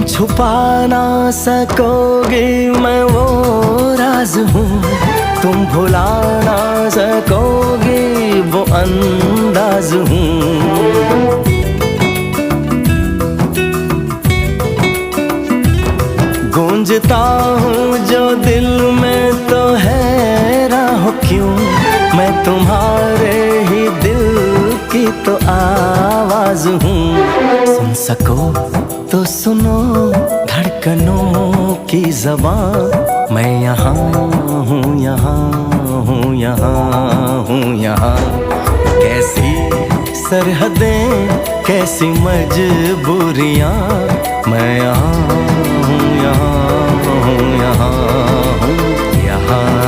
छुपा ना सकोगे मैं वो राज हूँ, तुम भुला ना सकोगे वो अंदाज हूँ। गूंजता हूँ जो दिल में तो हैरान हो क्यों, मैं तुम्हारे ही दिल की तो आवाज हूँ। सुन सको तो सुनो धड़कनों की ज़बान, मैं यहाँ हूँ, यहाँ हूँ, यहाँ हूँ, यहाँ। कैसी सरहदें, कैसी मजबूरियाँ, मैं यहाँ हूँ, यहाँ हूँ, यहाँ हूँ, यहाँ।